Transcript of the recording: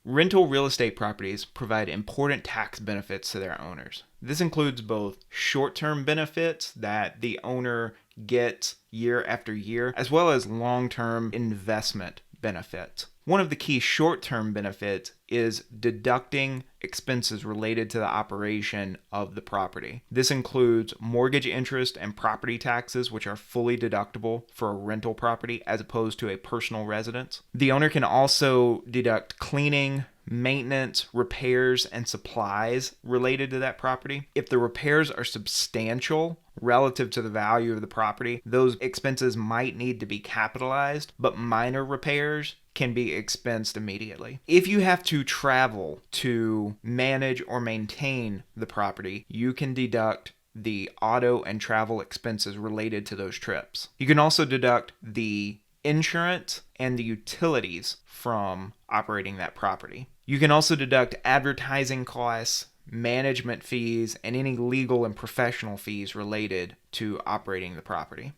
Rental real estate properties provide important tax benefits to their owners. This includes both short-term benefits that the owner gets year after year, as well as long-term investment benefits. One of the key short-term benefits is deducting expenses related to the operation of the property. This includes mortgage interest and property taxes, which are fully deductible for a rental property as opposed to a personal residence. The owner can also deduct cleaning, maintenance, repairs, and supplies related to that property. If the repairs are substantial relative to the value of the property, those expenses might need to be capitalized, but minor repairs can be expensed immediately. If you have to travel to manage or maintain the property, you can deduct the auto and travel expenses related to those trips. You can also deduct the insurance and the utilities from operating that property. You can also deduct advertising costs, management fees, and any legal and professional fees related to operating the property.